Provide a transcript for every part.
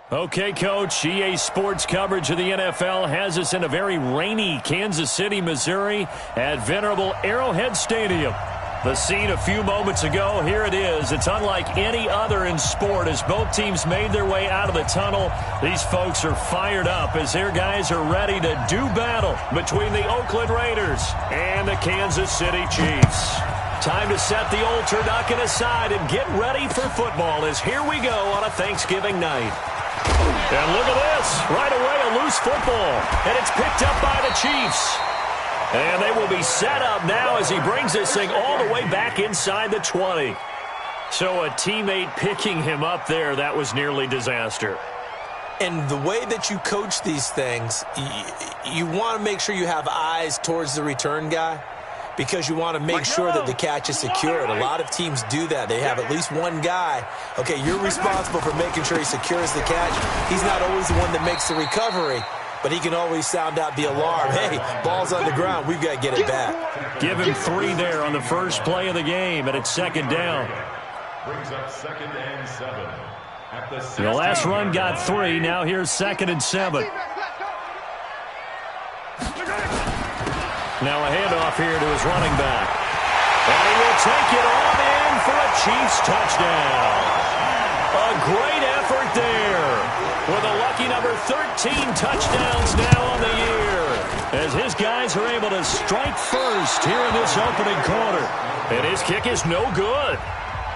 Okay, Coach, EA Sports coverage of the NFL has us in a very rainy Kansas City, Missouri at venerable Arrowhead Stadium. The scene a few moments ago, here it is. It's unlike any other in sport as both teams made their way out of the tunnel. These folks are fired up as their guys are ready to do battle between the Oakland Raiders and the Kansas City Chiefs. Time to set the old turducken aside and get ready for football as here we go on a Thanksgiving night. And look at this. Right away, a loose football. And it's picked up by the Chiefs. And they will be set up now as he brings this thing all the way back inside the 20. So a teammate picking him up there, that was nearly disaster. And the way that you coach these things, you want to make sure you have eyes towards the return guy because you want to make sure that the catch is secured. A lot of teams do that. They have at least one guy. Okay, you're responsible for making sure he secures the catch. He's not always the one that makes the recovery, but he can always sound out the alarm. Hey, ball's on the ground. We've got to get it back. Give him 3 there on the first play of the game, and it's second down. Brings up 2nd and 7. At the The last run got 3. Now here's 2nd and 7. Now a handoff here to his running back. And he will take it on in for a Chiefs touchdown. A great effort there with a lucky number 13 touchdowns now on the year as his guys are able to strike first here in this opening quarter. And his kick is no good.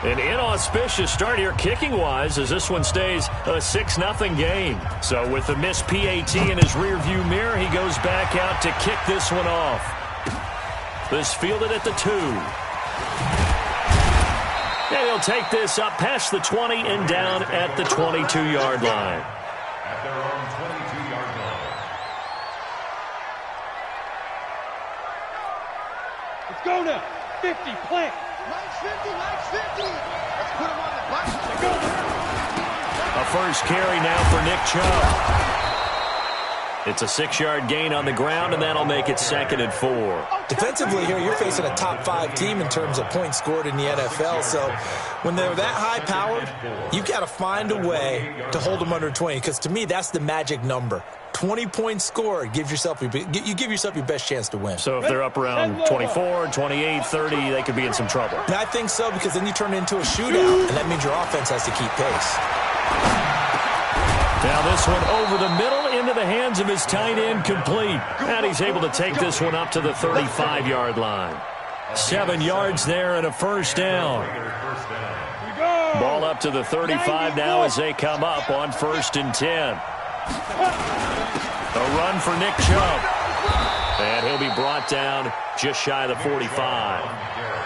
An inauspicious start here kicking-wise as this one stays a 6-0 game. So with the missed PAT in his rearview mirror, he goes back out to kick this one off. This fielded at the 2. And he'll take this up past the 20 and down at the 22-yard line. At their own 22-yard line. Let's go now. 50, plant. Lights 50, lights 50. Let's put him on the button. A first carry now for Nick Chubb. It's a 6-yard gain on the ground, and that'll make it 2nd and 4. Defensively here, you're facing a top 5 team in terms of points scored in the NFL. So when they're that high-powered, you've got to find a way to hold them under 20, because to me, that's the magic number. 20 points scored, you give yourself your best chance to win. So if they're up around 24, 28, 30, they could be in some trouble. And I think so, because then you turn it into a shootout, and that means your offense has to keep pace. Now this one over the middle into the hands of his tight end, complete. And he's able to take this one up to the 35-yard line. 7 yards there and a first down. Ball up to the 35 now as they come up on 1st and 10. A run for Nick Chubb. And he'll be brought down just shy of the 45.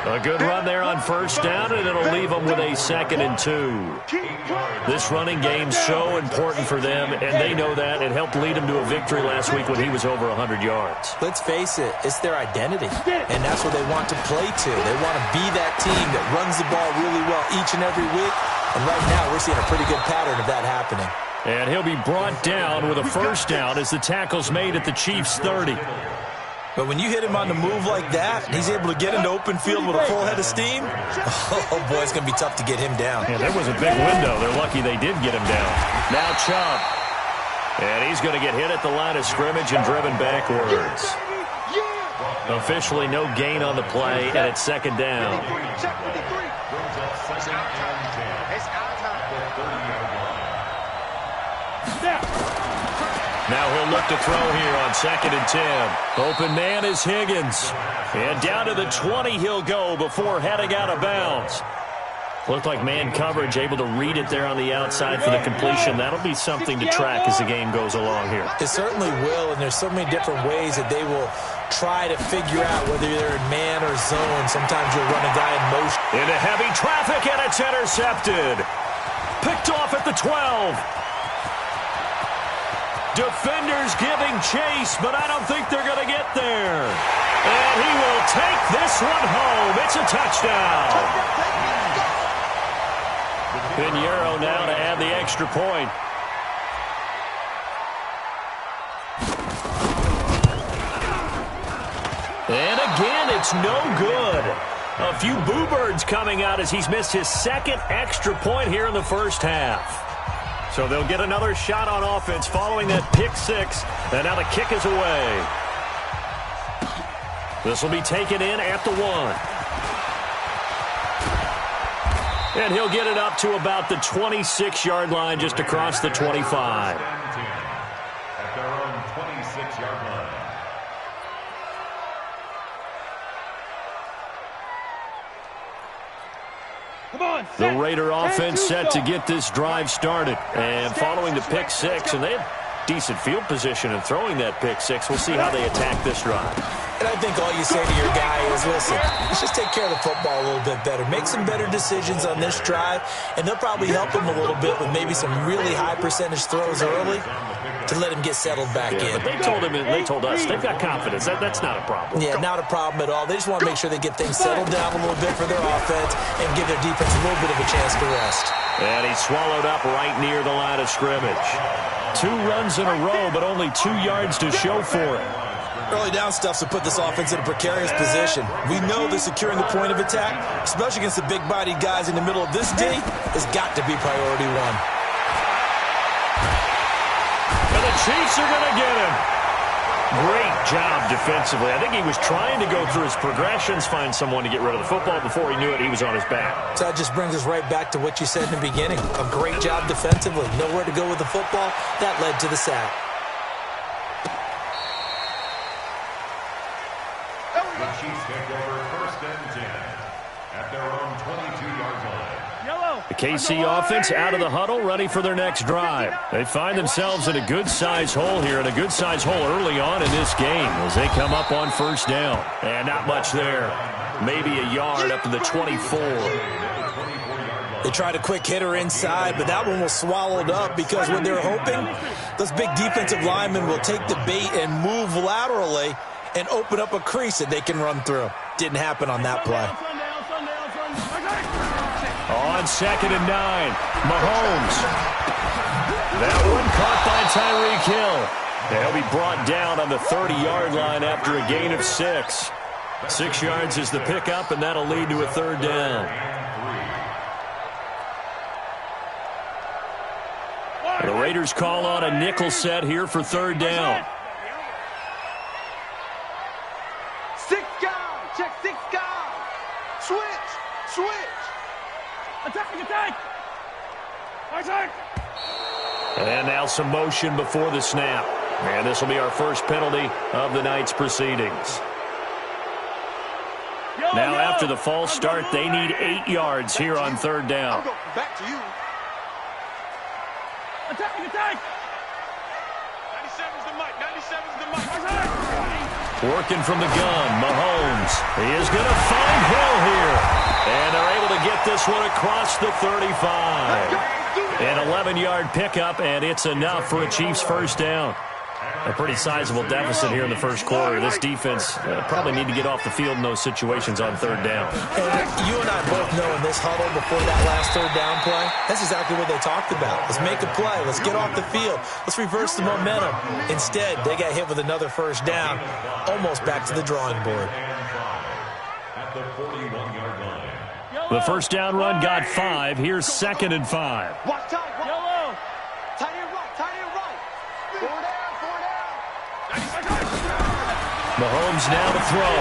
A good run there on first down, and it'll leave them with a 2nd and 2. This running game's so important for them, and they know that. It helped lead them to a victory last week when he was over 100 yards. Let's face it, it's their identity, and that's what they want to play to. They want to be that team that runs the ball really well each and every week, and right now we're seeing a pretty good pattern of that happening. And he'll be brought down with a first down as the tackle's made at the Chiefs' 30. But when you hit him on the move like that, he's able to get into open field with a full head of steam. Oh, boy, it's going to be tough to get him down. Yeah, there was a big window. They're lucky they did get him down. Now Chubb. And he's going to get hit at the line of scrimmage and driven backwards. Officially no gain on the play, and it's 2nd down. Now he'll look to throw here on 2nd and 10. Open man is Higgins. And down to the 20 he'll go before heading out of bounds. Looked like man coverage, able to read it there on the outside for the completion. That'll be something to track as the game goes along here. It certainly will, and there's so many different ways that they will try to figure out whether they're in man or zone. Sometimes you'll run a guy in motion. Into heavy traffic, and it's intercepted. Picked off at the 12. Defenders giving chase, but I don't think they're going to get there. And he will take this one home. It's a touchdown. Pinheiro now to add the extra point. And again, it's no good. A few boo birds coming out as he's missed his 2nd extra point here in the first half. So they'll get another shot on offense following that pick six. And now the kick is away. This will be taken in at the 1. And he'll get it up to about the 26-yard line, just across the 25. At their own 26-yard line. The Raider offense set to get this drive started. And following the pick six, and they had decent field position in throwing that pick six. We'll see how they attack this drive. And I think all you say to your guy is, listen, let's just take care of the football a little bit better. Make some better decisions on this drive, and they'll probably help him a little bit with maybe some really high percentage throws early to let him get settled back in. But they told us they've got confidence. That's not a problem. Yeah, not a problem at all. They just want to make sure they get things settled down a little bit for their offense and give their defense a little bit of a chance to rest. And he's swallowed up right near the line of scrimmage. 2 runs in a row, but only 2 yards to show for it. Early down stuffs will put this offense in a precarious position. We know that securing the point of attack, especially against the big-bodied guys in the middle of this D, has got to be priority 1. And the Chiefs are going to get him. Great job defensively. I think he was trying to go through his progressions, find someone to get rid of the football. Before he knew it, he was on his back. So that just brings us right back to what you said in the beginning. A great job defensively. Nowhere to go with the football. That led to the sack. The Chiefs take over 1st and 10 at their own 22-yard line. The KC offense out of the huddle, ready for their next drive. They find themselves in a good-sized hole here, and a good-sized hole early on in this game as they come up on 1st down. And not much there. Maybe a yard up to the 24. They tried a quick hitter inside, but that one was swallowed up because when they're hoping, those big defensive linemen will take the bait and move laterally and open up a crease that they can run through. Didn't happen on that play. On 2nd and 9, Mahomes. That one caught by Tyreek Hill. They'll be brought down on the 30-yard line after a gain of 6. 6 yards is the pickup, and that'll lead to a 3rd down. The Raiders call on a nickel set here for 3rd down. 6 guys. Check 6 guys. Switch. Attack. And now some motion before the snap. And this will be our first penalty of the night's proceedings. Now after the false start, they need 8 yards here on 3rd down. Back to you. Attack. 97's the mic. 97's the mic. Working from the gun, Mahomes. He is going to find Hill here. And they're able to get this one across the 35. An 11-yard pickup, and it's enough for a Chiefs 1st down. A pretty sizable deficit here in the 1st quarter. This defense probably need to get off the field in those situations on 3rd down. And you and I both know in this huddle before that last 3rd down play, that's exactly what they talked about. Let's make a play. Let's get off the field. Let's reverse the momentum. Instead, they got hit with another 1st down, almost back to the drawing board. At the 41-yard line. The 1st down run got 5. Here's 2nd and 5. Watch tight. Yellow. Tight end right. 4 down. Mahomes now to throw.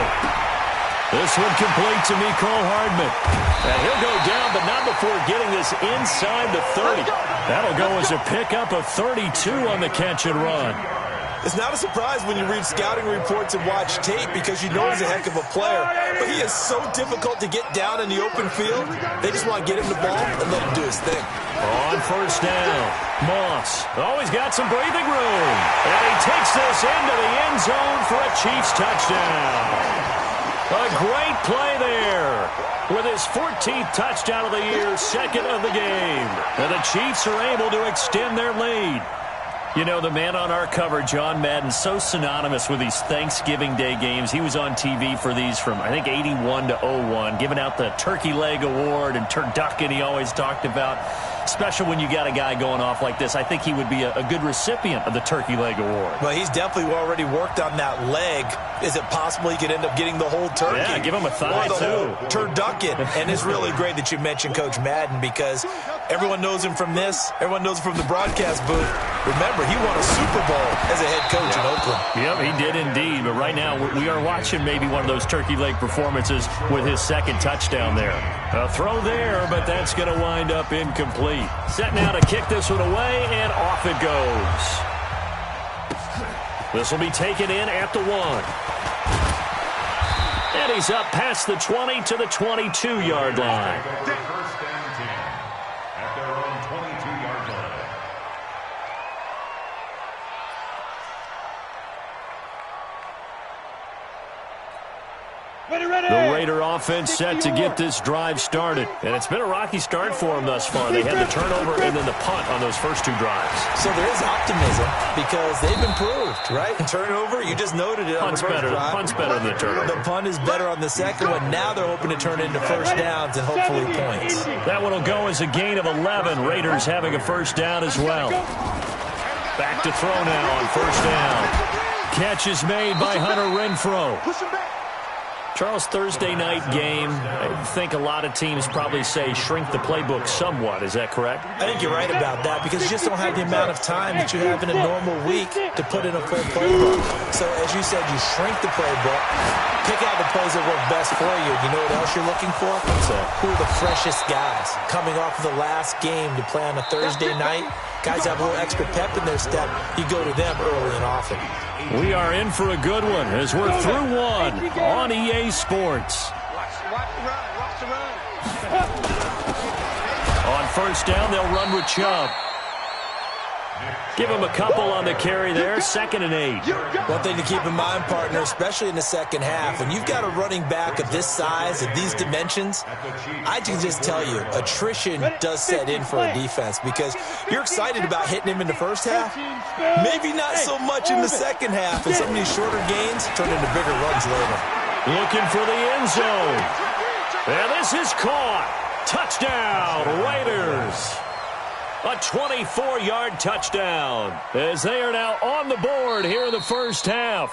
This one complete to Mecole Hardman. And he'll go down, but not before getting this inside the 30. That'll go as a pickup of 32 on the catch and run. It's not a surprise when you read scouting reports and watch tape because you know he's a heck of a player. But he is so difficult to get down in the open field. They just want to get him the ball and let him do his thing. On 1st down, Moss. Always got some breathing room. And he takes this into the end zone for a Chiefs touchdown. A great play there. With his 14th touchdown of the year, 2nd of the game. And the Chiefs are able to extend their lead. You know, the man on our cover, John Madden, so synonymous with these Thanksgiving Day games. He was on TV for these from, I think, 81 to 01, giving out the Turkey Leg Award and turducken he always talked about. Special when you got a guy going off like this. I think he would be a good recipient of the Turkey Leg Award. Well, he's definitely already worked on that leg. Is it possible he could end up getting the whole turkey? Yeah, give him a thigh, or the whole turducken. And it's really great that you mentioned Coach Madden because Everyone knoes him from this. Everyone knows him from the broadcast booth. Remember, he won a Super Bowl as a head coach in Oakland. Yep, he did indeed. But right now, we are watching maybe one of those turkey leg performances with his second touchdown there. A throw there, but that's going to wind up incomplete. Set now to kick this one away, and off it goes. This will be taken in at the 1. And he's up past the 20 to the 22-yard line. First and 10 at their own 22-yard line. The Raider offense set to get this drive started. And it's been a rocky start for them thus far. They had the turnover and then the punt on those first 2 drives. So there is optimism because they've improved, right? Turnover, you just noted it on the first drive. Punt's better than the turnover. The punt is better on the second one. Now they're hoping to turn it into first downs and hopefully points. That one will go as a gain of 11. Raiders having a first down as well. Back to throw now on first down. Catch is made by Hunter Renfrow. Charles, Thursday night game, I think a lot of teams probably say shrink the playbook somewhat. Is that correct? I think you're right about that because you just don't have the amount of time that you have in a normal week to put in a full playbook. So, as you said, you shrink the playbook, pick out the plays that work best for you. You know what else you're looking for? Who are the freshest guys coming off of the last game to play on a Thursday night? Guys have a little extra pep in their step. You go to them early and often. We are in for a good one as we're through one on EA Sports. Watch the run. On first down, they'll run with Chubb. Give him a couple on the carry there, 2nd and 8. One thing to keep in mind, partner, especially in the second half, when you've got a running back of this size, of these dimensions, I can just tell you, attrition does set in for a defense because you're excited about hitting him in the first half. Maybe not so much in the second half, and some of these shorter gains turn into bigger runs later. Looking for the end zone. And this is caught. Touchdown, Raiders. A 24-yard touchdown as they are now on the board here in the first half.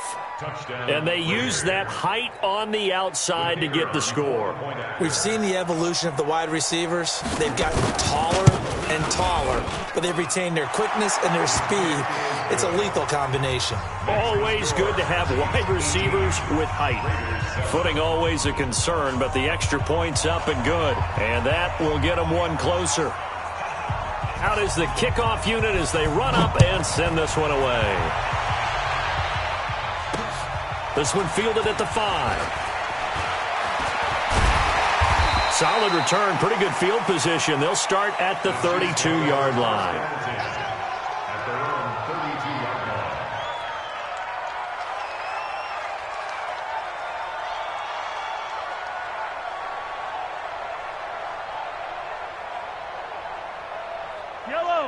And they use that height on the outside to get the score. We've seen the evolution of the wide receivers. They've gotten taller and taller, but they've retained their quickness and their speed. It's a lethal combination. Always good to have wide receivers with height. Footing always a concern, but the extra point's up and good. And that will get them one closer. Out is the kickoff unit as they run up and send this one away. This one fielded at the 5. Solid return, pretty good field position. They'll start at the 32-yard line. At their own 32-yard line.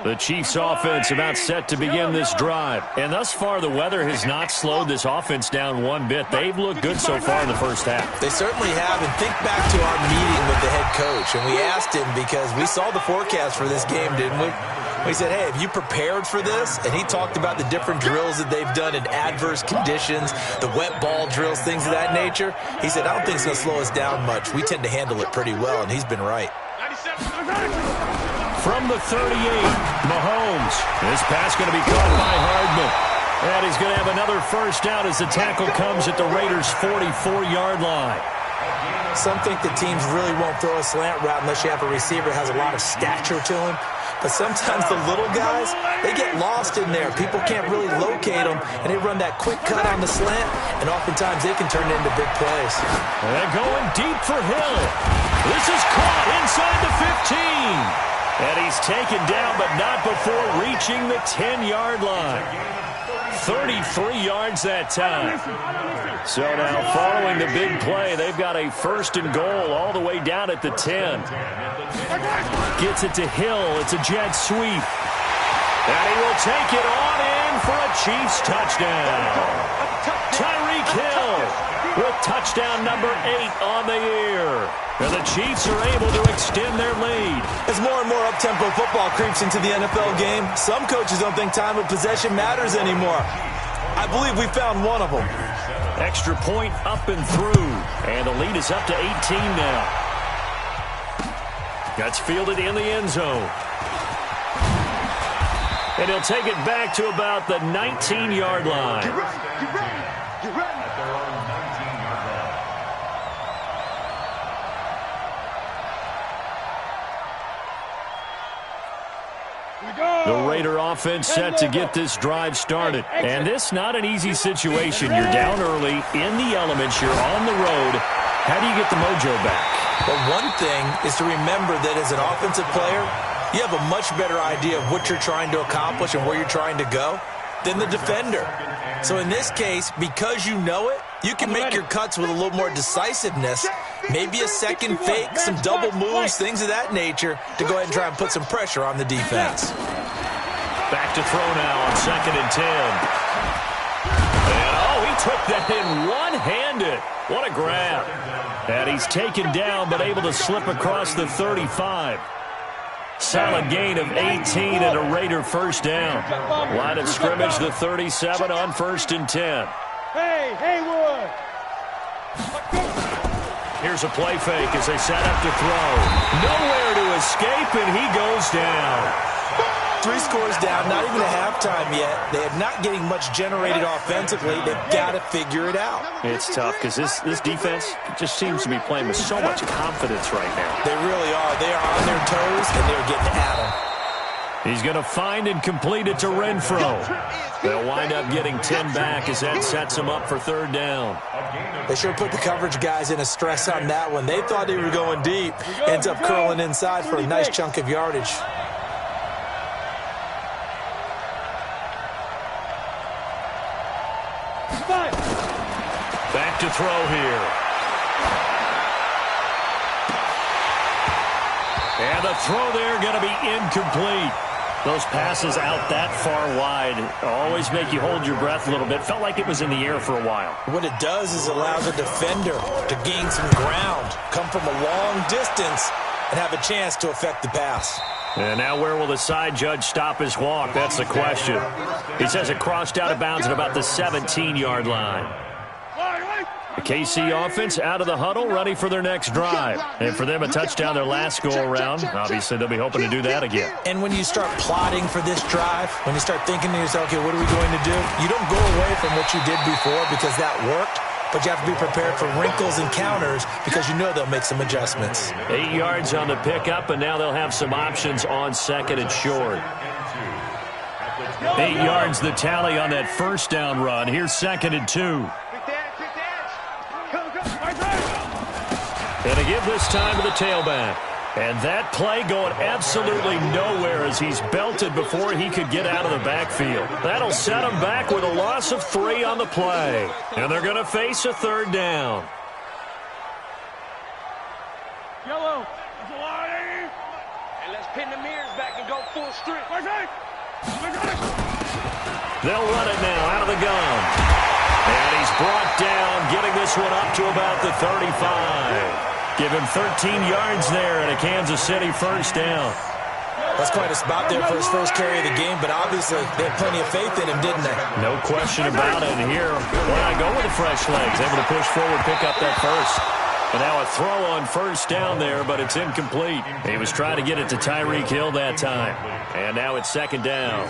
The Chiefs offense about set to begin this drive. And thus far, the weather has not slowed this offense down one bit. They've looked good so far in the first half. They certainly have. And think back to our meeting with the head coach. And we asked him because we saw the forecast for this game, didn't we? We said, hey, have you prepared for this? And he talked about the different drills that they've done in adverse conditions, the wet ball drills, things of that nature. He said, I don't think it's going to slow us down much. We tend to handle it pretty well, and he's been right. From the 38, Mahomes. This pass going to be caught by Hardman. And he's going to have another first down as the tackle comes at the Raiders' 44-yard line. Some think that teams really won't throw a slant route unless you have a receiver that has a lot of stature to him. But sometimes the little guys, they get lost in there. People can't really locate them, and they run that quick cut on the slant, and oftentimes they can turn it into big plays. And going deep for Hill. This is caught inside the 15. And he's taken down, but not before reaching the 10-yard line. 33 yards that time. So now following the big play, they've got a first and goal all the way down at the 10. Gets it to Hill. It's a jet sweep. And he will take it on in for a Chiefs touchdown. Tyreek Hill with touchdown number 8 on the year. And the Chiefs are able to extend their lead. As more and more up-tempo football creeps into the NFL game, some coaches don't think time of possession matters anymore. I believe we found one of them. Extra point up and through. And the lead is up to 18 now. That's fielded in the end zone. And he'll take it back to about the 19-yard line. Get ready. Get ready. Get ready. At their own 19-yard line. The Raider offense set to get this drive started. And this not an easy situation. You're down early, in the elements, you're on the road. How do you get the mojo back? Well, one thing is to remember that as an offensive player, you have a much better idea of what you're trying to accomplish and where you're trying to go than the defender. So in this case, because you know it, you can make your cuts with a little more decisiveness, maybe a second fake, some double moves, things of that nature, to go ahead and try and put some pressure on the defense. Back to throw now on 2nd and 10. And, oh, he took that in one-handed. What a grab. And he's taken down but able to slip across the 35. Solid gain of 18 and a Raider first down. Line of scrimmage, the 37 on 1st and 10. Hey, Haywood! Here's a play fake as they set up to throw. Nowhere to escape, and he goes down. 3 scores down, not even a halftime yet. They are not getting much generated offensively. They've got to figure it out. It's tough because this defense just seems to be playing with so much confidence right now. They really are. They are on their toes, and they're getting at them. He's going to find and complete it to Renfro. They'll wind up getting 10 back as that sets them up for 3rd down. They sure put the coverage guys in a stress on that one. They thought they were going deep. Ends up curling inside for a nice chunk of yardage. Back to throw here. And the throw there going to be incomplete. Those passes out that far wide always make you hold your breath a little bit. Felt like it was in the air for a while. What it does is allow the defender to gain some ground, come from a long distance, and have a chance to affect the pass. And now where will the side judge stop his walk? That's the question. He says it crossed out of bounds at about the 17-yard line. The KC offense out of the huddle, ready for their next drive. And for them, a touchdown their last go-around. Obviously, they'll be hoping to do that again. And when you start plotting for this drive, when you start thinking to yourself, okay, what are we going to do? You don't go away from what you did before because that worked, but you have to be prepared for wrinkles and counters because you know they'll make some adjustments. 8 yards on the pickup, and now they'll have some options on 2nd and short. 8 yards the tally on that first down run. Here's 2nd and 2. And a give this time to the tailback. And that play going absolutely nowhere as he's belted before he could get out of the backfield. That'll set him back with a loss of 3 on the play. And they're going to face a 3rd down. Yellow. And let's pin the mirrors back and go full strength. They'll run it now out of the gun. And he's brought down, getting this one up to about the 35. Give him 13 yards there and a Kansas City first down. That's quite a spot there for his first carry of the game, but obviously they had plenty of faith in him, didn't they? No question about it. And here, why not go with the fresh legs? Able to push forward, pick up that first. And now a throw on first down there, but it's incomplete. He was trying to get it to Tyreek Hill that time. And now it's 2nd down.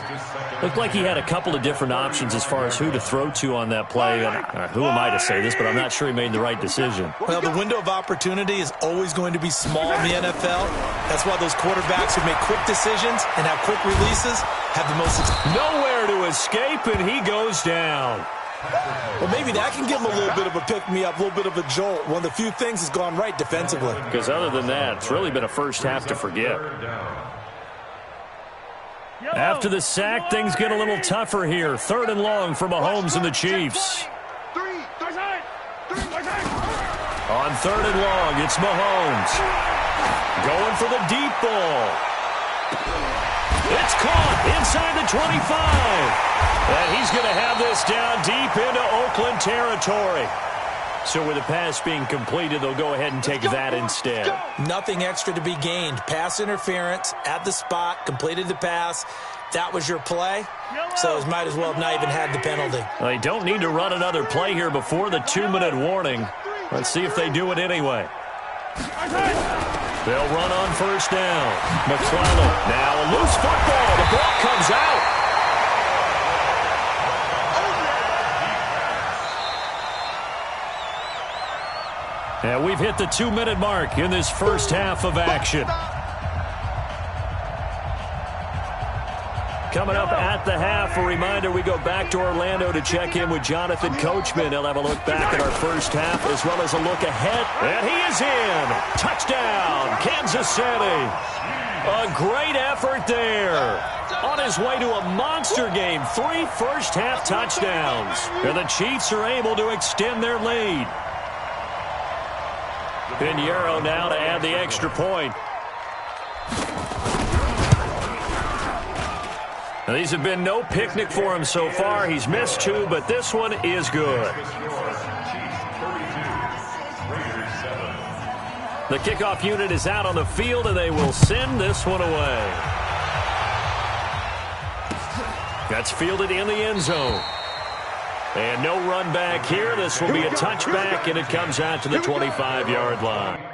Looked like he had a couple of different options as far as who to throw to on that play. And who am I to say this, but I'm not sure he made the right decision. Well, the window of opportunity is always going to be small in the NFL. That's why those quarterbacks who make quick decisions and have quick releases have the most success. Nowhere to escape, and he goes down. Well, maybe that can give him a little bit of a pick-me-up, a little bit of a jolt. One of the few things has gone right defensively. Because other than that, it's really been a first half to forget. After the sack, things get a little tougher here. 3rd and long for Mahomes and the Chiefs. On 3rd and long, it's Mahomes. Going for the deep ball. It's caught inside the 25. And he's going to have this down deep into Oakland territory. So with the pass being completed, they'll go ahead and take that instead. Nothing extra to be gained. Pass interference at the spot, completed the pass. That was your play, so it might as well have not even had the penalty. They don't need to run another play here before the 2-minute warning. Let's see if they do it anyway. They'll run on first down. McClellan. Now a loose football. The ball comes out. And we've hit the 2-minute mark in this first half of action. Coming up at the half, a reminder, we go back to Orlando to check in with Jonathan Coachman. He'll have a look back at our first half as well as a look ahead. And he is in. Touchdown, Kansas City. A great effort there. On his way to a monster game, 3 first-half touchdowns. And the Chiefs are able to extend their lead. Pinheiro now to add the extra point. Now, these have been no picnic for him so far. He's missed 2, but this one is good. The kickoff unit is out on the field, and they will send this one away. That's fielded in the end zone. And no run back here. This will be a touchback, and it comes out to the 25-yard line.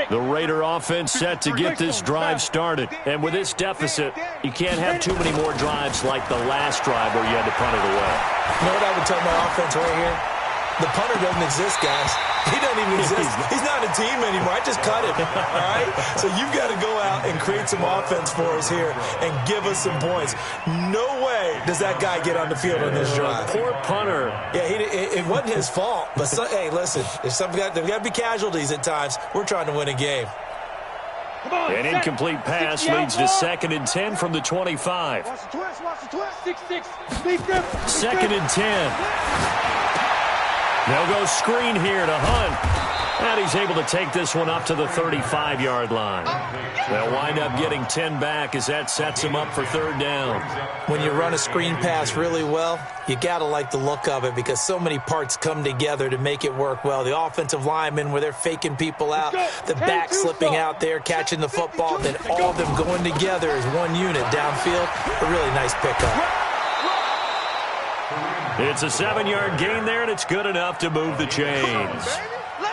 The Raider offense set to get this drive started. And with this deficit, you can't have too many more drives like the last drive where you had to punt it away. You know what I would tell my offense right here? The punter doesn't exist, guys. He doesn't even exist. He's not a team anymore. I just cut him, all right? So you've got to go out and create some offense for us here and give us some points. No way does that guy get on the field on this drive. Poor punter. Yeah, it wasn't his fault. But, hey, listen, there's got to be casualties at times. We're trying to win a game. An incomplete pass leads to 2nd and 10 from the 25. Watch the twist, watch the twist. 6-6. 2nd and 10. They'll go screen here to Hunt. And he's able to take this one up to the 35-yard line. They'll wind up getting 10 back as that sets him up for 3rd down. When you run a screen pass really well, you got to like the look of it because so many parts come together to make it work well. The offensive linemen where they're faking people out, the back slipping out there, catching the football, then all of them going together as one unit downfield. A really nice pickup. It's a 7-yard gain there, and it's good enough to move the chains.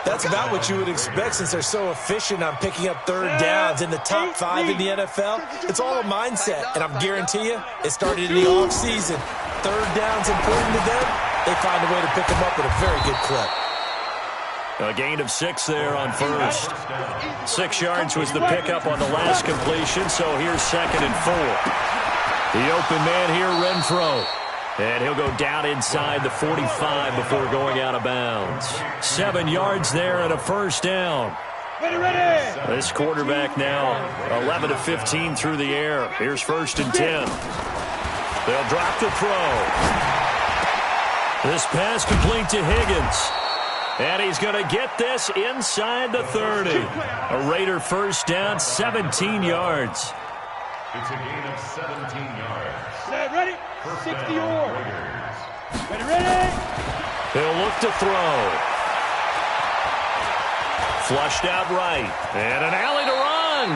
That's about what you would expect since they're so efficient on picking up 3rd downs in the top 5 in the NFL. It's all a mindset, and I guarantee you it started in the offseason. 3rd down's important to them. They find a way to pick them up at a very good clip. A gain of 6 there on first. 6 yards was the pickup on the last completion, so here's 2nd and 4. The open man here, Renfro. And he'll go down inside the 45 before going out of bounds. 7 yards there and a 1st down. Ready. This quarterback now 11 of 15 through the air. Here's 1st and 10. They'll drop the throw. This pass complete to Higgins. And he's going to get this inside the 30. A Raider 1st down, 17 yards. It's a gain of 17 yards. Set, ready. 60 or. Ready. He'll look to throw. Flushed out right. And an alley to run.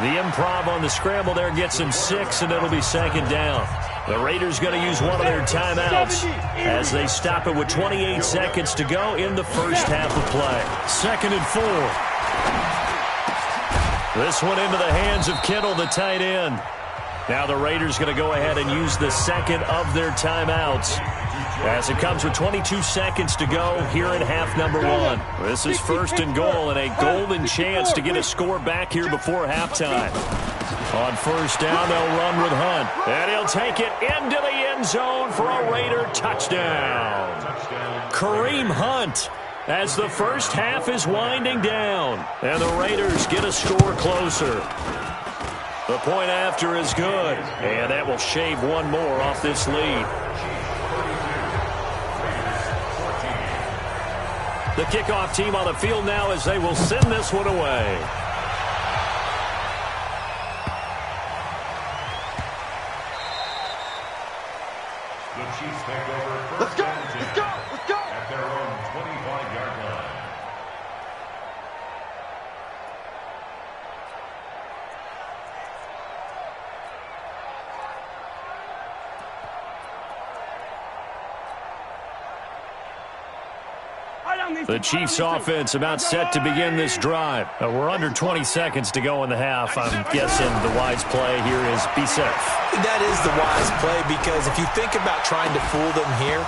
The improv on the scramble there gets him 6, and it'll be 2nd down. The Raiders going to use one of their timeouts as they stop it with 28 seconds to go in the first half of play. 2nd and 4. This one into the hands of Kittle, the tight end. Now the Raiders going to go ahead and use the 2nd of their timeouts as it comes with 22 seconds to go here in half number 1. This is 1st and goal and a golden chance to get a score back here before halftime. On 1st down, they'll run with Hunt. And he'll take it into the end zone for a Raider touchdown. Kareem Hunt as the first half is winding down. And the Raiders get a score closer. The point after is good, and that will shave one more off this lead. The kickoff team on the field now as they will send this one away. The Chiefs take over Let's first go. and 10 Let's go. Let's go. at their own 25-yard line. The Chiefs offense about set to begin this drive. We're under 20 seconds to go in the half. I'm guessing the wise play here is be safe. That is the wise play, because if you think about trying to fool them here,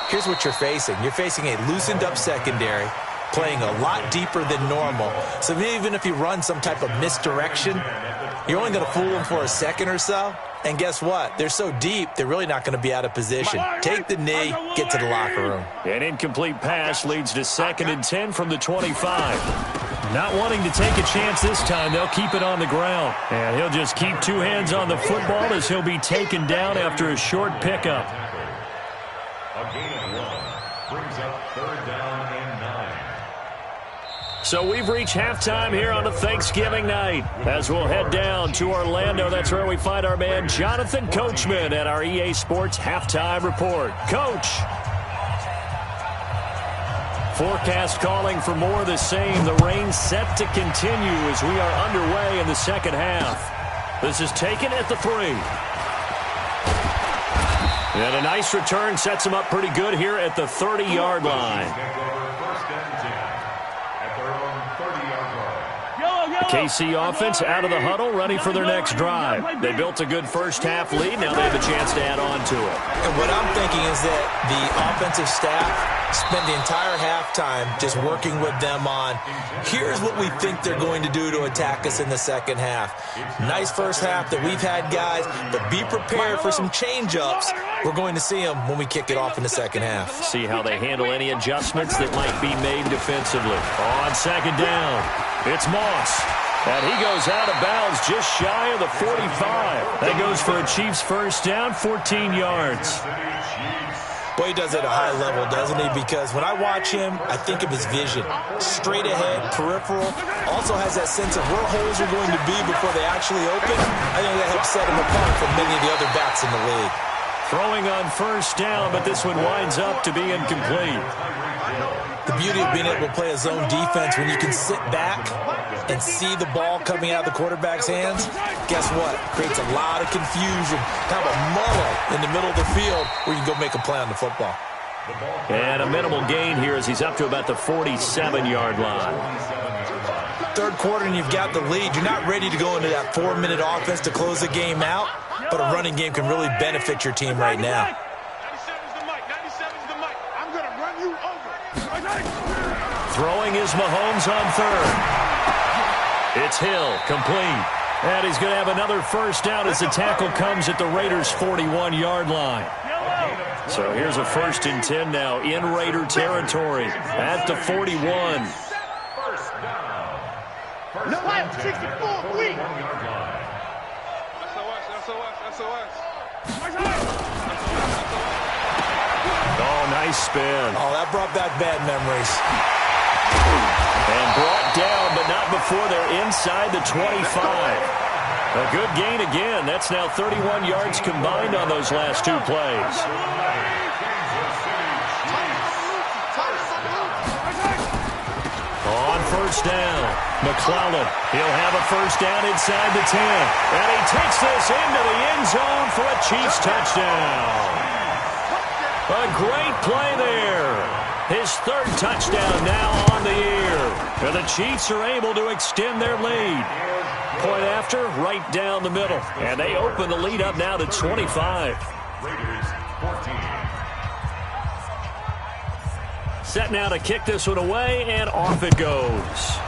here's what you're facing. You're facing a loosened up secondary, playing a lot deeper than normal. So even if you run some type of misdirection, you're only going to fool them for a second or so. And guess what? They're so deep, they're really not going to be out of position. Take the knee, get to the locker room. An incomplete pass leads to 2nd and 10 from the 25. Not wanting to take a chance this time, they'll keep it on the ground. And he'll just keep two hands on the football as he'll be taken down after a short pickup. A gain of 1 brings up 3rd down and 9. So we've reached halftime here on a Thanksgiving night. As we'll head down to Orlando, that's where we find our man Jonathan Coachman at our EA Sports Halftime Report. Coach. Forecast calling for more of the same. The rain set to continue as we are underway in the second half. This is taken at the 3. And a nice return sets him up pretty good here at the 30-yard line. The KC offense out of the huddle, ready for their next drive. They built a good first half lead. Now they have a chance to add on to it. And what I'm thinking is that the offensive staff spent the entire halftime just working with them on, here's what we think they're going to do to attack us in the second half. Nice first half that we've had, guys, but be prepared for some change-ups. We're going to see them when we kick it off in the second half. See how they handle any adjustments that might be made defensively. On 2nd down, it's Moss. And he goes out of bounds just shy of the 45. That goes for a Chiefs first down, 14 yards. Boy, he does it at a high level, doesn't he? Because when I watch him, I think of his vision. Straight ahead, peripheral. Also has that sense of where holes are going to be before they actually open. I think that helps set him apart from many of the other backs in the league. Throwing on first down, but this one winds up to be incomplete. The beauty of being able to play a zone defense when you can sit back and see the ball coming out of the quarterback's hands, guess what? Creates a lot of confusion, kind of a muddle in the middle of the field where you can go make a play on the football. And a minimal gain here as he's up to about the 47-yard line. Third quarter and you've got the lead. You're not ready to go into that 4-minute offense to close the game out, but a running game can really benefit your team right now. 97's the mic. 97's the mic. I'm going to run you over. Throwing is Mahomes on 3rd. It's Hill, complete. And he's going to have another first down as the tackle comes at the Raiders' 41-yard line. So here's a 1st and 10 now in Raider territory at the 41. First down. No, 64, we. Oh, nice spin. Oh, that brought back bad memories. And brought down, but not before they're inside the 25. A good gain again. That's now 31 yards combined on those last 2 plays. On first down, McClellan. He'll have a first down inside the 10. And he takes this into the end zone for a Chiefs touchdown. A great play there. His 3rd touchdown now on the year. And the Chiefs are able to extend their lead. Point after, right down the middle. And they open the lead up now to 25. Raiders 14. Set now to kick this one away, and off it goes.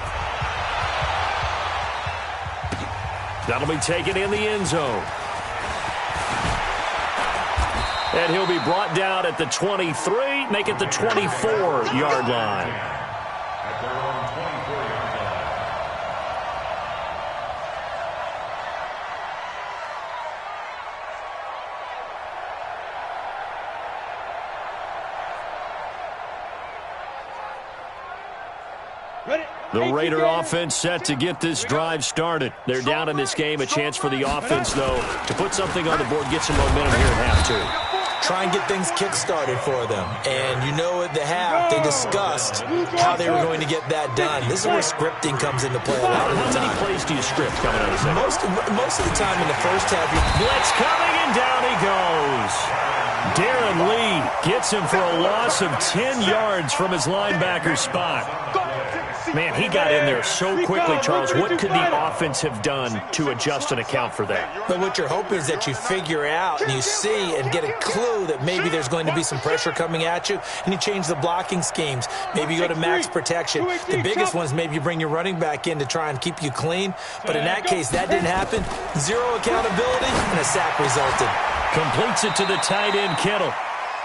That'll be taken in the end zone. And he'll be brought down at the 23, make it the 24-yard line. At their own 24-yard The Raider offense set to get this drive started. They're down in this game. A chance for the offense, though, to put something on the board, get some momentum here at half two. Try and get things kick-started for them. And you know at the half, they discussed how they were going to get that done. This is where scripting comes into play a lot of the time. How many plays do you script coming out of the second? Most of the time in the first half. Blitz coming, and down he goes. Darren Lee gets him for a loss of 10 yards from his linebacker spot. Man, he got in there so quickly, Charles. What could the offense have done to adjust and account for that? But what you're hoping is that you figure out and you see and get a clue that maybe there's going to be some pressure coming at you, and you change the blocking schemes. Maybe you go to max protection. The biggest one is maybe you bring your running back in to try and keep you clean. But in that case, that didn't happen. Zero accountability, and a sack resulted. Completes it to the tight end, Kittle.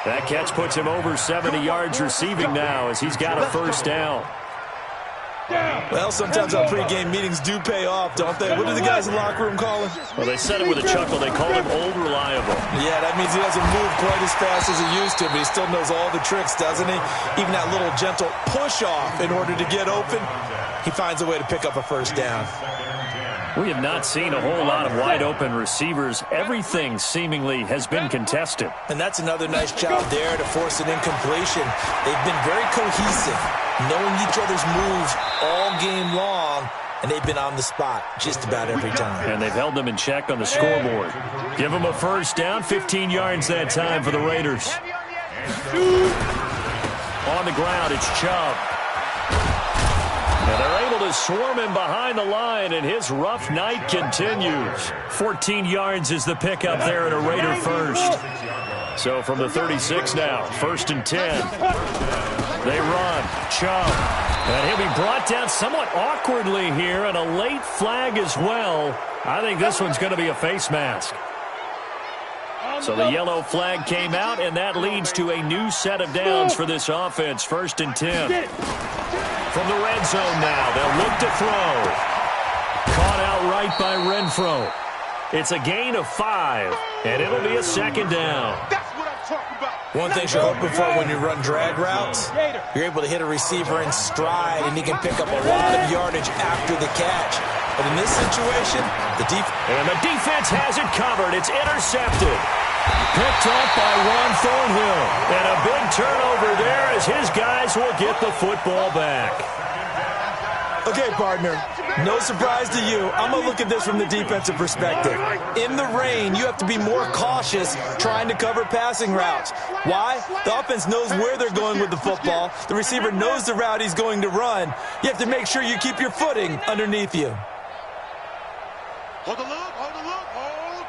That catch puts him over 70 yards receiving now as he's got a first down. Well, sometimes our pregame meetings do pay off, don't they? What do the guys in the locker room call him? Well, they said it with a chuckle. They called him Old Reliable. Yeah, that means he doesn't move quite as fast as he used to, but he still knows all the tricks, doesn't he? Even that little gentle push-off in order to get open, he finds a way to pick up a first down. We have not seen a whole lot of wide-open receivers. Everything seemingly has been contested. And that's another nice job there to force an incompletion. They've been very cohesive, knowing each other's moves all game long, and they've been on the spot just about every time. And they've held them in check on the scoreboard. Give them a first down, 15 yards that time for the Raiders. On the ground, it's Chubb. And they're able to swarm him behind the line, and his rough night continues. 14 yards is the pickup there at a Raider first. So from the 36 now, 1st and 10. They run. Chubb. And he'll be brought down somewhat awkwardly here, and a late flag as well. I think this one's going to be a face mask. So the yellow flag came out, and that leads to a new set of downs for this offense. 1st and 10. From the red zone now, they'll look to throw. Caught outright by Renfro. It's a gain of 5, and it'll be a 2nd down. That's what I'm talking about. One thing you're hoping for when you run drag routes, you're able to hit a receiver in stride, and he can pick up a lot of yardage after the catch. But in this situation, the defense has it covered. It's intercepted. Picked up by Ron Thornhill. And a big turnover there as his guys will get the football back. Okay, partner, no surprise to you. I'm going to look at this from the defensive perspective. In the rain, you have to be more cautious trying to cover passing routes. Why? The offense knows where they're going with the football. The receiver knows the route he's going to run. You have to make sure you keep your footing underneath you. Hold the look, hold the look, hold.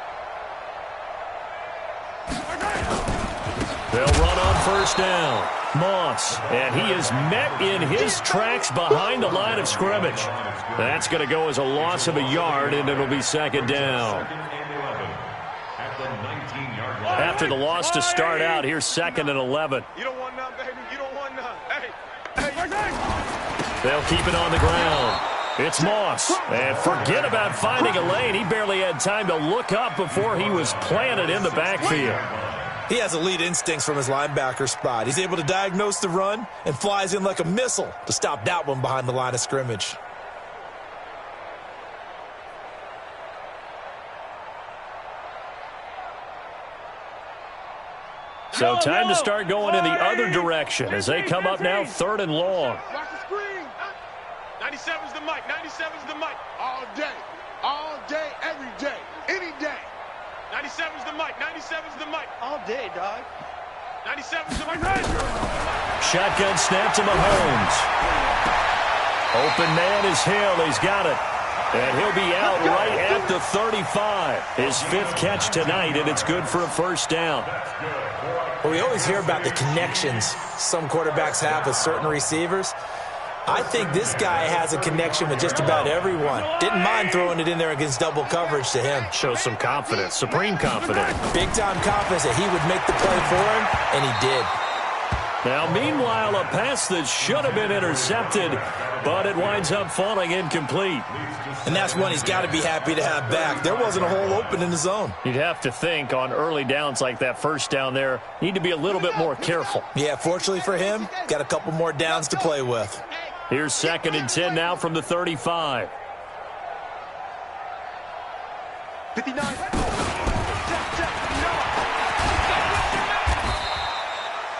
They'll run on 1st down. Moss, and he is met in his tracks behind the line of scrimmage. That's going to go as a loss of a yard, and it'll be 2nd down. After the loss to start out, here's 2nd and 11. You don't want none, baby. You don't want none. Hey. They'll keep it on the ground. It's Moss, and forget about finding a lane. He barely had time to look up before he was planted in the backfield. He has elite instincts from his linebacker spot. He's able to diagnose the run and flies in like a missile to stop that one behind the line of scrimmage. So time to start going in the other direction as they come up now 3rd and long. Watch the screen. 97's the mic. 97's the mic. All day, every day, any day. 97's the mic. 97's the mic. All day, dog. 97's the mic. Shotgun snap to Mahomes. Open man is Hill. He's got it. And he'll be out right at the 35. His 5th catch tonight, and it's good for a 1st down. Well, we always hear about the connections some quarterbacks have with certain receivers. I think this guy has a connection with just about everyone. Didn't mind throwing it in there against double coverage to him. Shows some confidence, supreme confidence. Big-time confidence that he would make the play for him, and he did. Now, meanwhile, a pass that should have been intercepted, but it winds up falling incomplete. And that's one he's got to be happy to have back. There wasn't a hole open in the zone. You'd have to think on early downs like that 1st down there, need to be a little bit more careful. Yeah, fortunately for him, got a couple more downs to play with. Here's 2nd and 10 now from the 35. 59.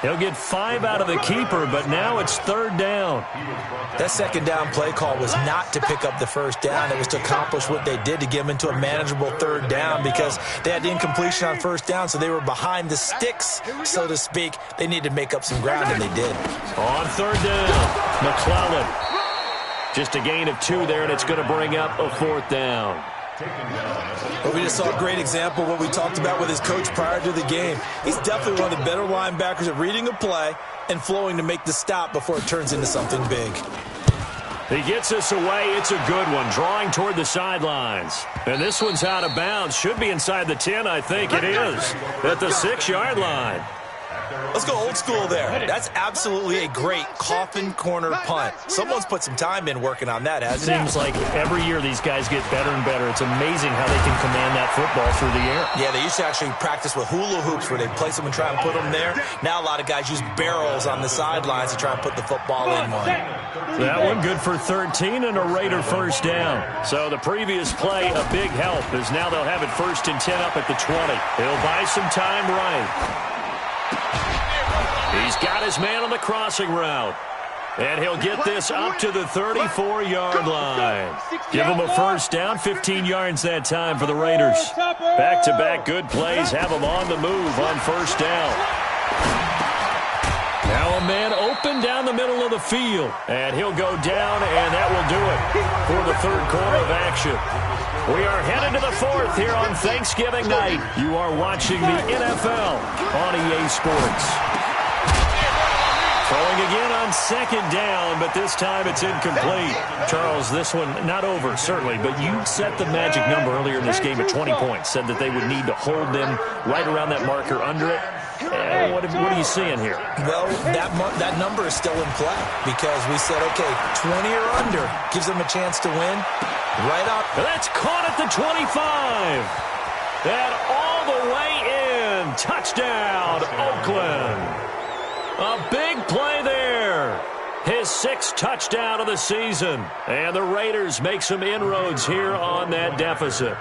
He'll get 5 out of the keeper, but now it's 3rd down. That 2nd down play call was not to pick up the 1st down. It was to accomplish what they did, to get them into a manageable 3rd down, because they had the incompletion on 1st down, so they were behind the sticks, so to speak. They needed to make up some ground, and they did. On 3rd down, McClellan. Just a gain of 2 there, and it's going to bring up a 4th down. But we just saw a great example of what we talked about with his coach prior to the game. He's definitely one of the better linebackers at reading a play and flowing to make the stop before it turns into something big. He gets us away. It's a good one, drawing toward the sidelines. And this one's out of bounds. Should be inside the 10, I think it is, at the 6-yard line. Let's go old school there. That's absolutely a great coffin corner punt. Someone's put some time in working on that, hasn't it? Seems like every year these guys get better and better. It's amazing how they can command that football through the air. Yeah, they used to actually practice with hula hoops where they place them and try and put them there. Now a lot of guys use barrels on the sidelines to try and put the football in one. That one good for 13 and a Raider 1st down. So the previous play, a big help, as now they'll have it 1st and 10 up at the 20. He'll buy some time right. He's got his man on the crossing route. And he'll get this up to the 34-yard line. Give him a 1st down, 15 yards that time for the Raiders. Back-to-back good plays have them on the move on 1st down. Now a man open down the middle of the field. And he'll go down, and that will do it for the 3rd quarter of action. We are headed to the 4th here on Thanksgiving night. You are watching the NFL on EA Sports. Throwing again on 2nd down, but this time it's incomplete. Charles, this one not over, certainly, but you set the magic number earlier in this game at 20 points. Said that they would need to hold them right around that marker under it. What are you seeing here? Well, that number is still in play because we said, okay, 20 or under gives them a chance to win. Right up. That's caught at the 25. And all the way in. Touchdown, Oakland. A big play there. His 6th touchdown of the season. And the Raiders make some inroads here on that deficit.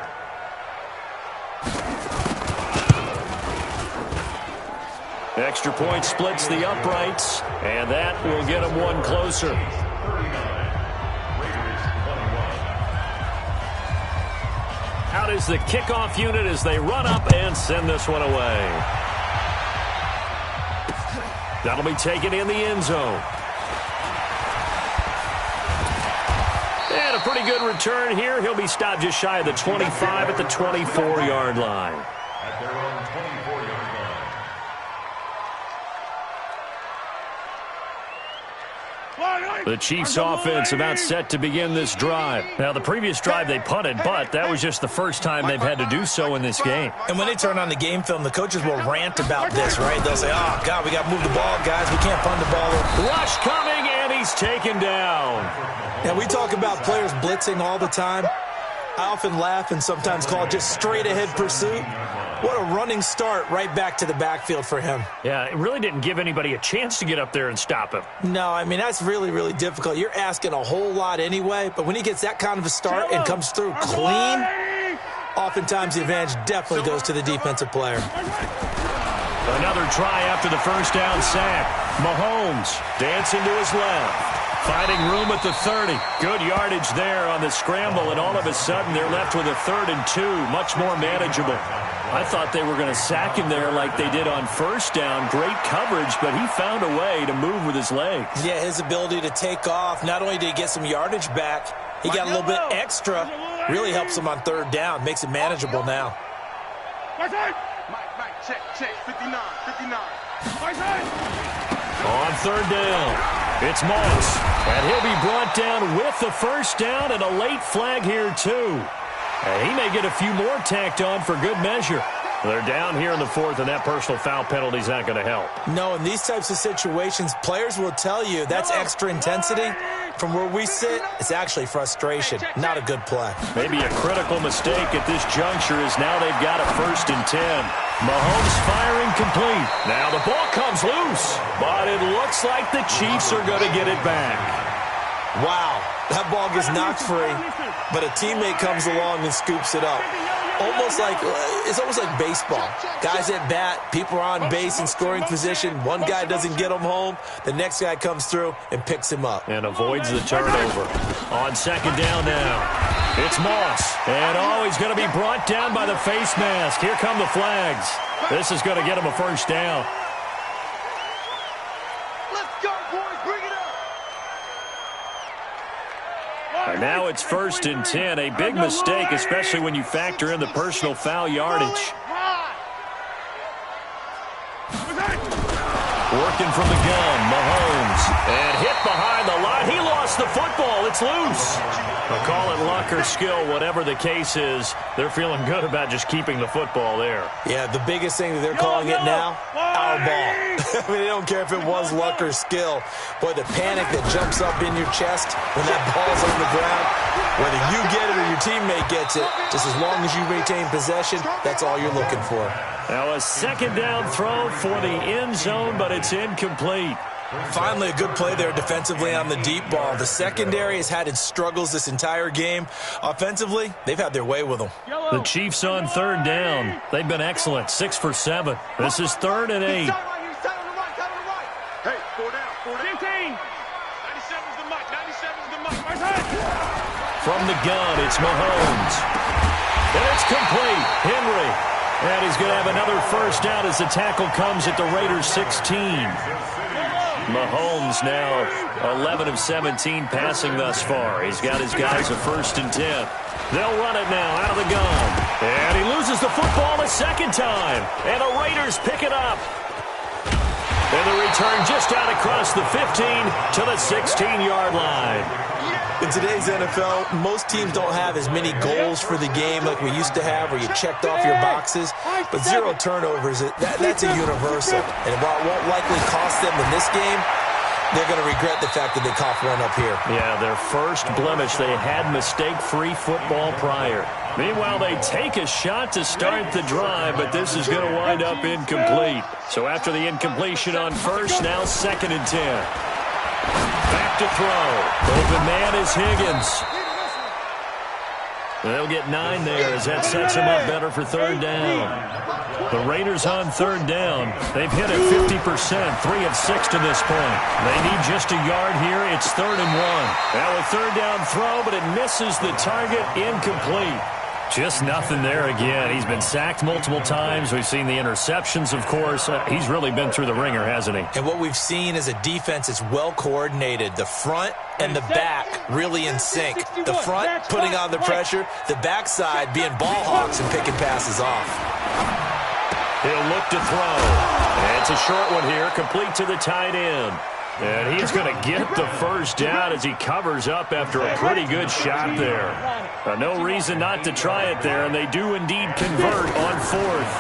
Extra point splits the uprights, and that will get them one closer. Out is the kickoff unit as they run up and send this one away. That'll be taken in the end zone. And a pretty good return here. He'll be stopped just shy of the 25 at the 24-yard line. At their own 24-yard line. The Chiefs offense about set to begin this drive. Now, the previous drive they punted, but that was just the first time they've had to do so in this game. And when they turn on the game film, the coaches will rant about this, right? They'll say, oh, God, we got to move the ball, guys. We can't punt the ball. Rush coming, and he's taken down. Now, we talk about players blitzing all the time. I often laugh and sometimes call it just straight-ahead pursuit. What a running start right back to the backfield for him. Yeah, it really didn't give anybody a chance to get up there and stop him. No, I mean, that's really, really difficult. You're asking a whole lot anyway, but when he gets that kind of a start and comes through clean, oftentimes the advantage definitely goes to the defensive player. Another try after the 1st down sack. Mahomes dancing to his left. Finding room at the 30. Good yardage there on the scramble, and all of a sudden they're left with a 3rd and 2. Much more manageable. I thought they were going to sack him there like they did on 1st down. Great coverage, but he found a way to move with his legs. Yeah, his ability to take off. Not only did he get some yardage back, he got a little bit extra. Really helps him on 3rd down. Makes it manageable now. Mike, check, 59. On 3rd down. It's Moss, and he'll be brought down with the 1st down and a late flag here, too. And he may get a few more tacked on for good measure. They're down here in the 4th, and that personal foul penalty is not going to help. No, in these types of situations, players will tell you that's extra intensity. From where we sit, it's actually frustration. Not a good play. Maybe a critical mistake at this juncture is now they've got a 1st and 10. Mahomes firing complete. Now the ball comes loose, but it looks like the Chiefs are going to get it back. Wow, that ball gets knocked free, but a teammate comes along and scoops it up. It's almost like baseball. Guys at bat, people are on base in scoring position. One guy doesn't get him home. The next guy comes through and picks him up. And avoids the turnover. On second down now. It's Moss. And he's going to be brought down by the face mask. Here come the flags. This is going to get him a first down. Let's go, boys. Bring it up. And now it's 1st and 10. A big mistake, especially when you factor in the personal foul yardage. Working from the gun, Mahomes. And hit behind the line. He lost the football. It's loose. I'll call it luck or skill, whatever the case is. They're feeling good about just keeping the football there. Yeah, the biggest thing that they're calling it now, our ball. I mean, they don't care if it was luck or skill. Boy, the panic that jumps up in your chest when that ball's on the ground, whether you get it or your teammate gets it, just as long as you retain possession, that's all you're looking for. Now a second down throw for the end zone, but it's incomplete. Finally, a good play there defensively on the deep ball. The secondary has had its struggles this entire game. Offensively, they've had their way with them. The Chiefs on third down. They've been excellent, 6 for 7. This is 3rd and 8. Hey, 4 down, 15. 97's the mic, 97's the mic. From the gun, it's Mahomes. And it's complete. Henry. And he's going to have another first down as the tackle comes at the Raiders' 16. Mahomes now 11 of 17 passing thus far. He's got his guys a 1st and 10. They'll run it now out of the gun. And he loses the football a second time. And the Raiders pick it up. And the return just out across the 15 to the 16-yard line. In today's NFL, most teams don't have as many goals for the game like we used to have where you checked off your boxes. But 0 turnovers, that's a universal. And while it won't likely cost them in this game, they're going to regret the fact that they coughed one up here. Yeah, their first blemish. They had mistake-free football prior. Meanwhile, they take a shot to start the drive, but this is going to wind up incomplete. So after the incompletion on first, now 2nd and 10. Back to throw. Open man is Higgins. They'll get 9 there as that sets them up better for third down. The Raiders on third down. They've hit it 50%, 3 of 6 to this point. They need just a yard here. It's 3rd and 1. Now a third down throw, but it misses the target, incomplete. Just nothing there again. He's been sacked multiple times. We've seen the interceptions, of course. He's really been through the ringer, hasn't he? And what we've seen is a defense that's well coordinated. The front and the back really in sync. The front putting on the pressure, the backside being ball hawks and picking passes off. He'll look to throw. And it's a short one here, complete to the tight end. And he's going to get the first down as he covers up after a pretty good shot there. No reason not to try it there, and they do indeed convert on 4th.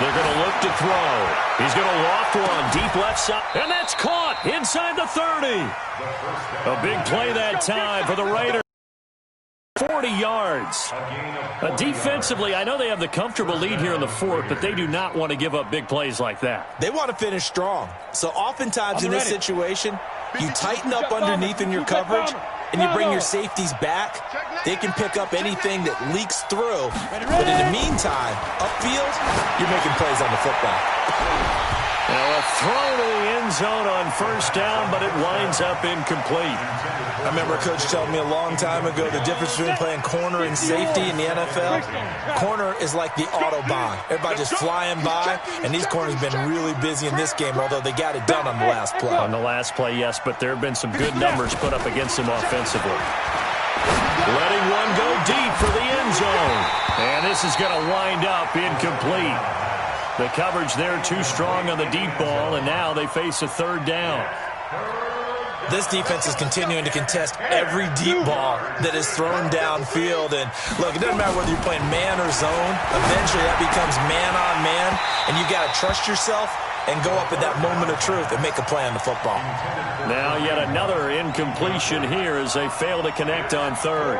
They're going to look to throw. He's going to loft one deep left side, and that's caught inside the 30. A big play that time for the Raiders. 40 yards. Defensively, I know they have the comfortable lead here in the 4th, but they do not want to give up big plays like that. They want to finish strong. So oftentimes in this situation, you tighten up underneath in your coverage, and you bring your safeties back. They can pick up anything that leaks through. But in the meantime, upfield, you're making plays on the football. Now a throw to the end zone on first down, but it winds up incomplete. I remember a coach telling me a long time ago the difference between playing corner and safety in the NFL. Corner is like the Autobahn. Everybody just flying by, and these corners have been really busy in this game, although they got it done on the last play. On the last play, yes, but there have been some good numbers put up against him offensively. Letting one go deep for the end zone. And this is going to wind up incomplete. The coverage there too strong on the deep ball, and now they face a third down. This defense is continuing to contest every deep ball that is thrown downfield. And, look, it doesn't matter whether you're playing man or zone. Eventually that becomes man on man, and you got to trust yourself and go up at that moment of truth and make a play on the football. Now yet another incompletion here as they fail to connect on third.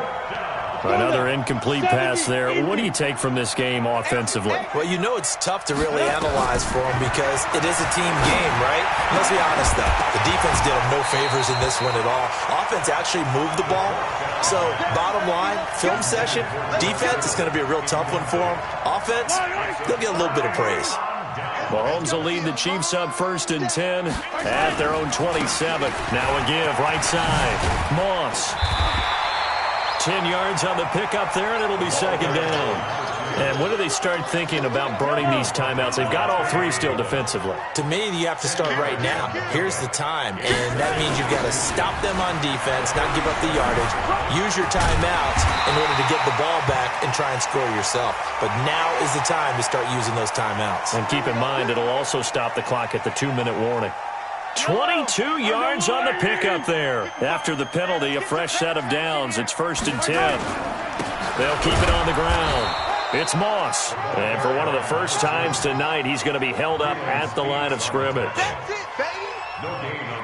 Another incomplete pass there. What do you take from this game offensively? Well, you know it's tough to really analyze for them because it is a team game, right? Let's be honest, though. The defense did them no favors in this one at all. Offense actually moved the ball. So, bottom line, film session, defense is going to be a real tough one for them. Offense, they'll get a little bit of praise. Mahomes will lead the Chiefs up 1st and 10 at their own 27. Now a give, right side. Moss. 10 yards on the pickup there, and it'll be 2nd down. And when do they start thinking about burning these timeouts? They've got all 3 still defensively. To me, you have to start right now. Here's the time, and that means you've got to stop them on defense, not give up the yardage, use your timeouts in order to get the ball back and try and score yourself. But now is the time to start using those timeouts. And keep in mind, it'll also stop the clock at the 2-minute warning. 22 yards on the pickup there. After the penalty, a fresh set of downs. It's 1st and 10. They'll keep it on the ground. It's Moss. And for one of the first times tonight, he's going to be held up at the line of scrimmage.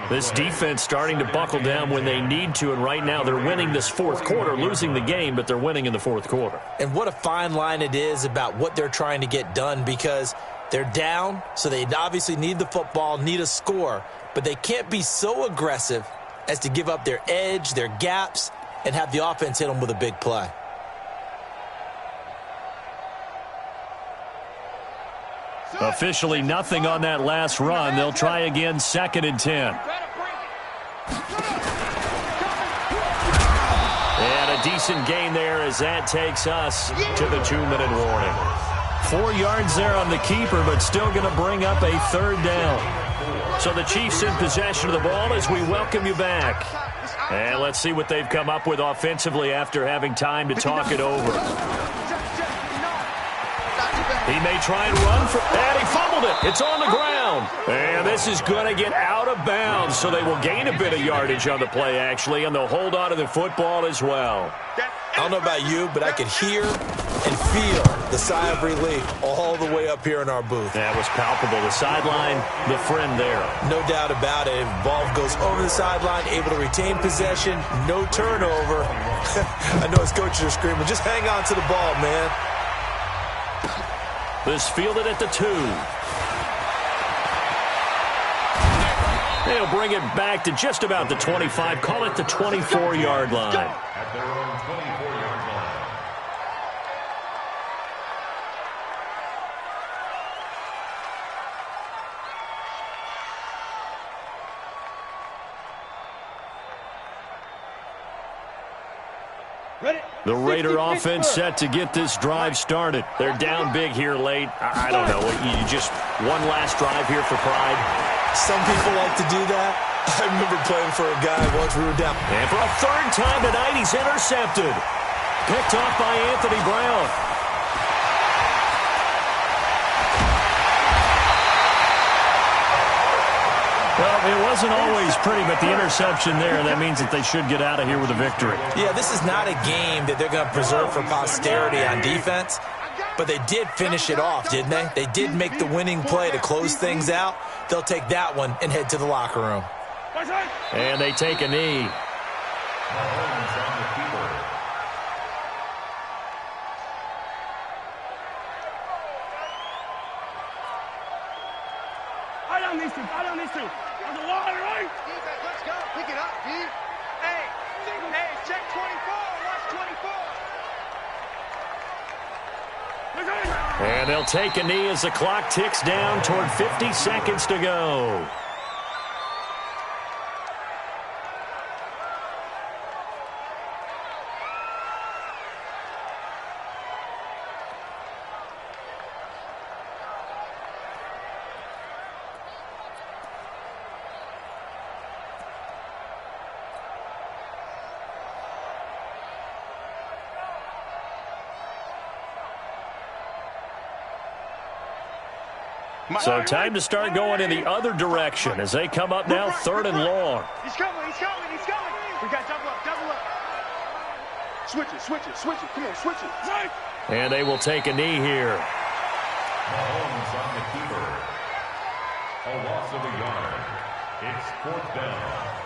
This defense starting to buckle down when they need to, and right now they're winning this 4th quarter, losing the game, but they're winning in the 4th quarter. And what a fine line it is about what they're trying to get done, because they're down, so they obviously need the football, need a score, but they can't be so aggressive as to give up their edge, their gaps, and have the offense hit them with a big play. Officially nothing on that last run. They'll try again, 2nd and 10. And a decent gain there as that takes us to the 2-minute warning. 4 yards there on the keeper, but still going to bring up a 3rd down. So the Chiefs in possession of the ball as we welcome you back. And let's see what they've come up with offensively after having time to talk it over. He may try and run for, and he fumbled it. It's on the ground. And this is going to get out of bounds, so they will gain a bit of yardage on the play, actually, and they'll hold on to the football as well. I don't know about you, but I could hear and feel the sigh of relief all the way up here in our booth. That was palpable. The sideline, the friend there. No doubt about it. Ball goes over the sideline, able to retain possession, no turnover. I know his coaches are screaming, just hang on to the ball, man. This fielded at the 2. They'll bring it back to just about the 25. Call it the 24-yard line. At their own 24-yard line. The Raider offense set to get this drive started. They're down big here late. I don't know. You just one last drive here for pride. Some people like to do that. I remember playing for a guy once we were down. And for a 3rd time tonight, he's intercepted. Picked off by Anthony Brown. Well, it wasn't always pretty, but the interception there, that means that they should get out of here with a victory. Yeah, this is not a game that they're going to preserve for posterity on defense, but they did finish it off, didn't they? They did make the winning play to close things out. They'll take that one and head to the locker room. And they take a knee. I don't need to. On the line, right? Defense, let's go. Pick it up, D. Hey, check 24. Watch 24. And they'll take a knee as the clock ticks down toward 50 seconds to go. So time to start going in the other direction as they come up now 3rd and long. He's coming. We got double up. Switch it. Come on, switch it. And they will take a knee here. Mahomes on the keeper. A loss of a yard. It's 4th down.